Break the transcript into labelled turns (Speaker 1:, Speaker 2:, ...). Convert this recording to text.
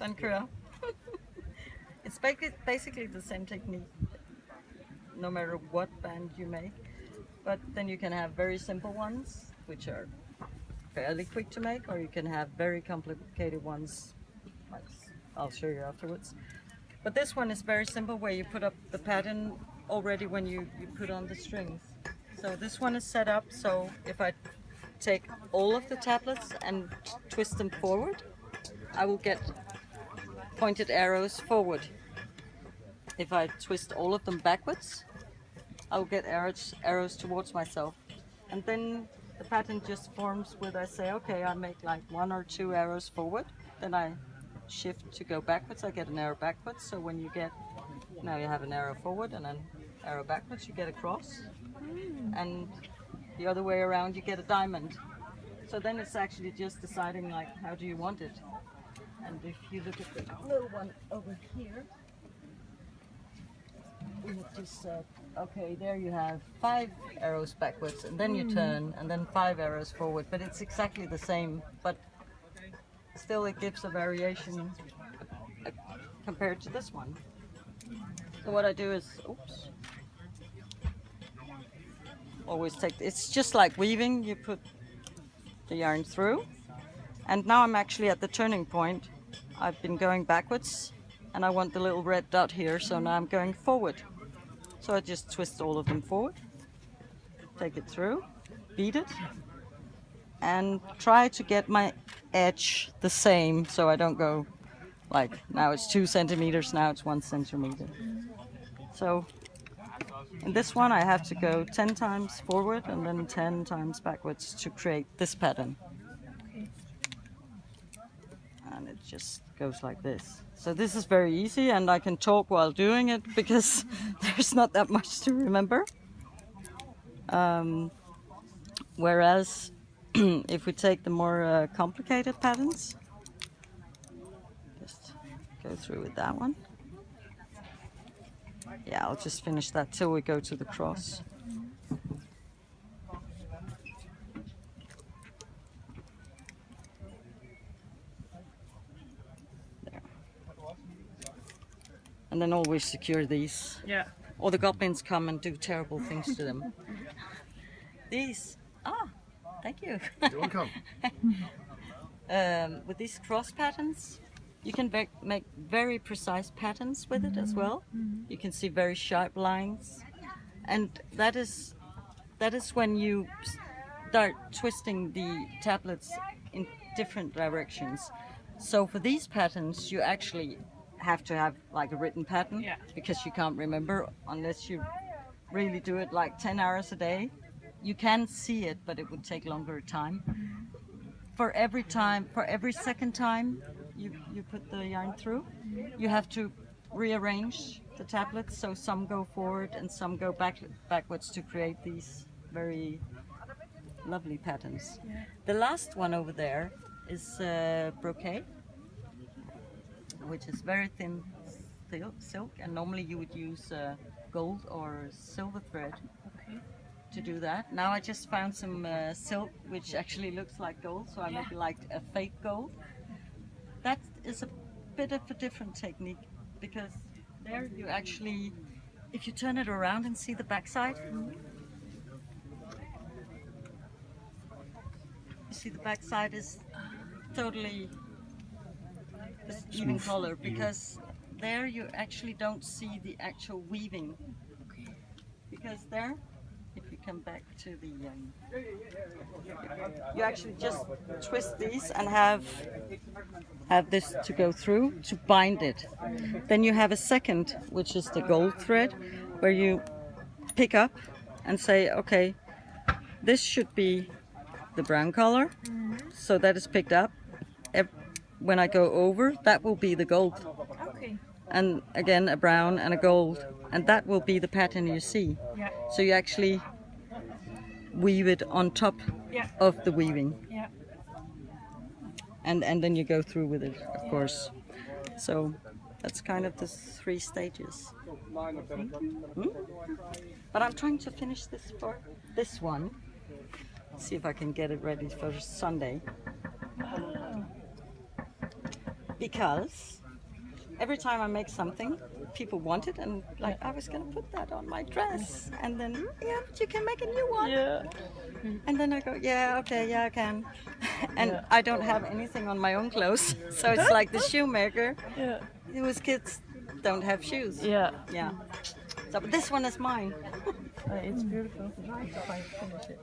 Speaker 1: Den kører. It's basically the same technique, no matter what band you make. But then you can have very simple ones, which are fairly quick to make, or you can have very complicated ones, like I'll show you afterwards. But this one is very simple, where you put up the pattern already when you put on the strings. So this one is set up so if I take all of the tablets and twist them forward, I will get pointed arrows forward. If I twist all of them backwards, I will get arrows towards myself. And then the pattern just forms with, I say, okay, I make like 1 or 2 arrows forward, then I shift to go backwards, I get an arrow backwards. So when you get, now you have an arrow forward and an arrow backwards, you get a cross. And the other way around, you get a diamond. So then it's actually just deciding like, how do you want it? And if you look at the little one over here, we have just said, okay, there you have 5 arrows backwards, and then you turn, and then 5 arrows forward. But it's exactly the same, but still it gives a variation compared to this one. So what I do is, oops, always take, it's just like weaving, you put the yarn through. And now I'm actually at the turning point. I've been going backwards and I want the little red dot here, so now I'm going forward. So I just twist all of them forward, take it through, beat it, and try to get my edge the same so I don't go like, now it's 2 centimeters, now it's 1 centimeter. So in this one I have to go 10 times forward and then 10 times backwards to create this pattern. And it just goes like this. So this is very easy, and I can talk while doing it because there's not that much to remember. Whereas if we take the more complicated patterns, just go through with that one. Yeah, I'll just finish that till we go to the cross. And then always secure these.
Speaker 2: Yeah.
Speaker 1: Or the goblins come and do terrible things to them. These, thank you.
Speaker 3: You're welcome.
Speaker 1: With these cross patterns, you can make very precise patterns with it as well. You can see very sharp lines. And that is when you start twisting the tablets in different directions. So for these patterns, you actually have to have like a written pattern, because you can't remember unless you really do it like 10 hours a day. You can see it, but it would take longer time. For every second time you put the yarn through, you have to rearrange the tablets, so some go forward and some go backwards to create these very lovely patterns. The last one over there is brocade, which is very thin silk, and normally you would use gold or silver thread to do that. Now I just found some silk which actually looks like gold, so I make like a fake gold. That is a bit of a different technique, because there you actually, if you turn it around and see the backside, you see the backside is totally even color, because there you actually don't see the actual weaving, because there, if you come back to the you actually just twist these and have this to go through to bind it. Then you have a second, which is the gold thread, where you pick up and say, okay, this should be the brown color, so that is picked up. When I go over, that will be the gold.
Speaker 2: Okay.
Speaker 1: And again a brown and a gold, and that will be the pattern you see.
Speaker 2: Yeah.
Speaker 1: So you actually weave it on top of the weaving.
Speaker 2: Yeah.
Speaker 1: And then you go through with it, of course. So that's kind of the 3 stages. But I'm trying to finish this for this one. See if I can get it ready for Sunday. because every time I make something, people want it, and like I was gonna put that on my dress, and then but you can make a new one.
Speaker 2: Yeah.
Speaker 1: And then I go, yeah, okay, yeah, I can. And I don't have anything on my own clothes, so it's like the shoemaker
Speaker 2: Yeah.
Speaker 1: whose kids don't have shoes.
Speaker 2: Yeah.
Speaker 1: Yeah. So but this one is mine.
Speaker 2: It's beautiful. If I finish it.